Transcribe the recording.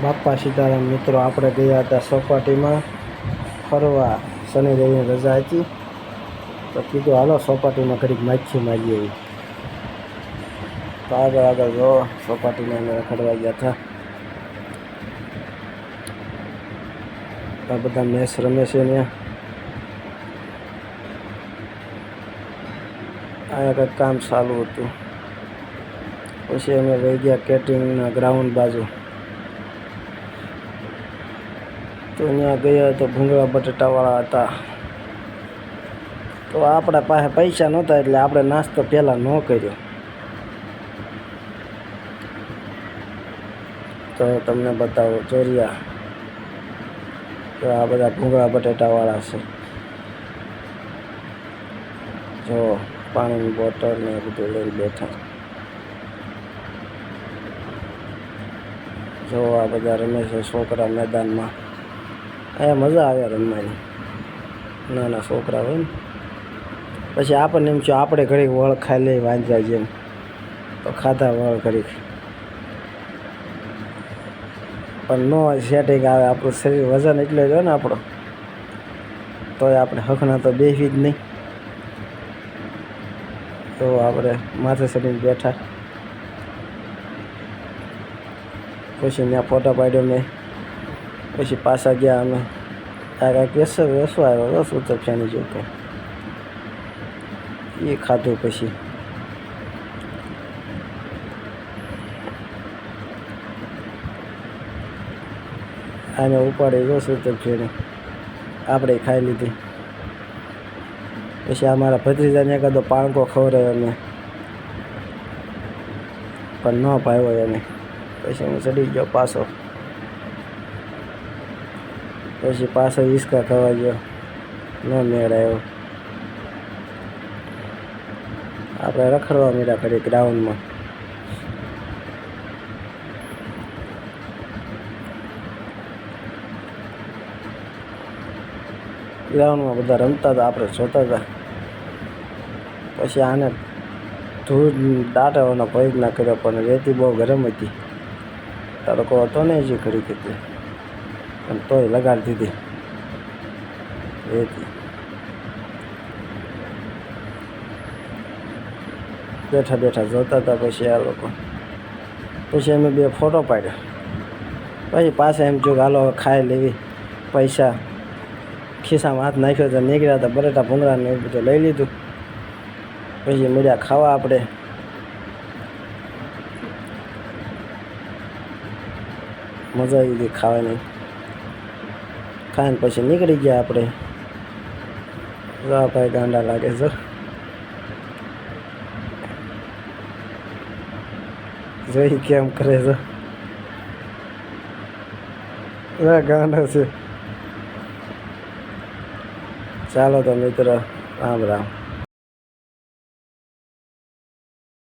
બાપા સીતારામ મિત્રો, આપણે ગયા હતા ચોપાટીમાં ફરવા. શનિ રવિની રજા હતી તો કીધું હાલો ચોપાટીમાં ઘડીક માછી મારીએ એવી. તો આગળ જો ચોપાટીમાં અમે રખડવા ગયા હતા. આ બધા મેચ રમે છે ત્યાં. અહીંયા કંઈક કામ ચાલુ હતું. પછી અમે વહી ગયા કેટિંગના ગ્રાઉન્ડ બાજુ. તો ત્યાં ગયા તો ભૂંગળા બટેટાવાળા હતા. તો આપણા પાસે પૈસા નહોતા એટલે આપણે નાસ્તો પહેલાં ન કર્યો. તો તમને બતાવો ચોરિયા. તો આ બધા ભૂંગળા બટેટાવાળા છે. જો પાણીની બોટલ ને બધું લઈને બેઠા. જો આ બધા રમે છે છોકરા મેદાનમાં. અહીંયા મજા આવે રમવાની. નાના છોકરા હોય ને પછી આપણને એમ છે આપણે ઘડીક વળ ખાઈ લઈ વાંચવા જેમ. તો ખાધા વળ ઘડીક પણ ન સેટિંગ આવે. આપણું શરીર વજન એટલે જ હોય ને આપણો, તોય આપણે હકના તો બેસી જ નહીં. તો આપણે માથે ચડીને બેઠા. પછી ત્યાં ફોટા પાડ્યો મેં. પછી પાછા ગયા અમે. આ કાંઈક વેસવા આવ્યો હતો સૂતરફેણી જો કે એ ખાધું. પછી આને ઉપાડી જો સૂતરફેણી આપણે ખાઈ લીધી. પછી અમારા ભત્રીજાને એકાદો પાણકો ખવડાવ્યો મેં પણ ન ભાવ્યો એને. પછી હું ચડી ગયો પાછો. પછી પાછો હિંચકા ખાવા ગયો, ન મેળ આવ્યો. આપણે રખડવા માંડ્યા કરી ગ્રાઉન્ડમાં. ગ્રાઉન્ડમાં બધા રમતા હતા, આપણે જોતા હતા. પછી આને ધૂળ દાટવાનો પ્રયત્ન કર્યો પણ રેતી બહુ ગરમ હતી. તડકો હતો ને જે ઘડી હતી પણ તોય લગાડી દીધી રેતી. બેઠા બેઠા જોતા હતા. પછી આ લોકો પછી અમે બે ફોટો પાડ્યો. પછી પાછા એમ જો હાલો ખાઈ લેવી. પૈસા ખિસ્સામાં હાથ નાખ્યો તો નીકળ્યા હતા. બટેટા ભૂંગળાને એવું બધું લઈ લીધું. પછી મળ્યા ખાવા. આપણે મજા આવી ગઈ ખાવાની. ખાઈને પછી નીકળી ગયા આપણે. ભાઈ ગાંડા લાગે છે. જોઈ કેમ કરે છે. ગાંડા છે. ચાલો તો મિત્રો, રામ રામ.